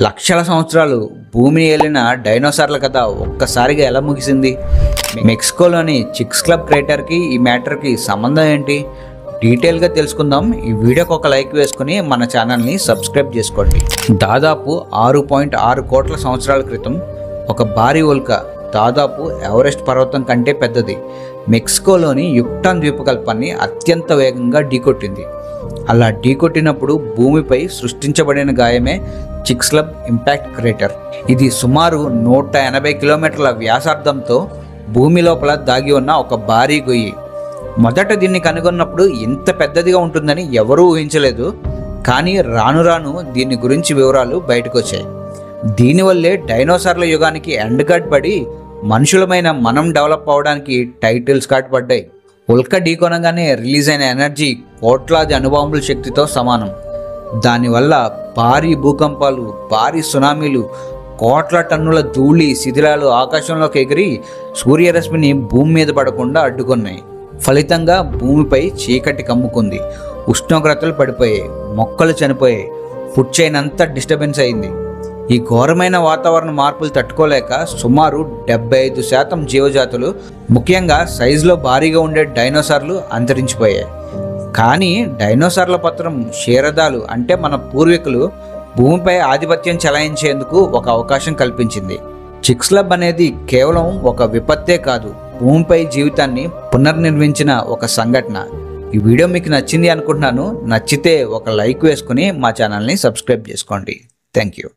లక్షల సంవత్సరాలు భూమిని ఏలిన డైనోసార్ల కథ ఒక్కసారిగా ఎలా ముగిసింది? మెక్సికోలోని చిక్స్ క్లబ్ క్రేటర్కి ఈ మ్యాటర్కి సంబంధం ఏంటి? డీటెయిల్గా తెలుసుకుందాం. ఈ వీడియోకి ఒక లైక్ వేసుకుని మన ఛానల్ని సబ్స్క్రైబ్ చేసుకోండి. దాదాపు 6.6 కోట్ల సంవత్సరాల క్రితం ఒక భారీ ఉల్క దాదాపు ఎవరెస్ట్ పర్వతం కంటే పెద్దది మెక్సికోలోని యుక్టాన్ ద్వీపకల్పాన్ని అత్యంత వేగంగా ఢీకొట్టింది. అలా ఢీకొట్టినప్పుడు భూమిపై సృష్టించబడిన గాయమే చిక్స్ క్లబ్ ఇంపాక్ట్ క్రేటర్. ఇది సుమారు 180 కిలోమీటర్ల వ్యాసార్థంతో భూమి లోపల దాగి ఉన్న ఒక భారీ గొయ్యి. మొదట దీన్ని కనుగొన్నప్పుడు ఇంత పెద్దదిగా ఉంటుందని ఎవరూ ఊహించలేదు. కానీ రాను రాను దీని గురించి వివరాలు బయటకు వచ్చాయి. దీనివల్లే డైనోసార్ల యుగానికి ఎండ్ కార్డ్ పడి మనుషులమైన మనం డెవలప్ అవడానికి టైటిల్స్ కార్డ్ పడ్డాయి. ఉల్క ఢీకొనగానే రిలీజ్ అయిన ఎనర్జీ కోట్లాది అణుబాంబుల శక్తితో సమానం. దానివల్ల భారీ భూకంపాలు, భారీ సునామీలు, కోట్ల టన్నుల ధూళి శిథిలాలు ఆకాశంలోకి ఎగిరి సూర్యరశ్మిని భూమి మీద పడకుండా అడ్డుకున్నాయి. ఫలితంగా భూమిపై చీకటి కమ్ముకుంది, ఉష్ణోగ్రతలు పడిపోయాయి, మొక్కలు చనిపోయాయి, ఫుడ్ చైన్ అంతా డిస్టర్బెన్స్ అయింది. ఈ ఘోరమైన వాతావరణ మార్పులు తట్టుకోలేక సుమారు 75% జీవజాతులు, ముఖ్యంగా సైజులో భారీగా ఉండే డైనోసార్లు అంతరించిపోయాయి. కానీ డైనోసార్ల పత్రం క్షీరదాలు అంటే మన పూర్వీకులు భూమిపై ఆధిపత్యం చెలాయించేందుకు ఒక అవకాశం కల్పించింది. చిక్స్ క్లబ్ అనేది కేవలం ఒక విపత్తే కాదు, భూమిపై జీవితాన్ని పునర్నిర్మించిన ఒక సంఘటన. ఈ వీడియో మీకు నచ్చింది అనుకుంటున్నాను. నచ్చితే ఒక లైక్ వేసుకుని మా ఛానల్ని సబ్స్క్రైబ్ చేసుకోండి. Thank you.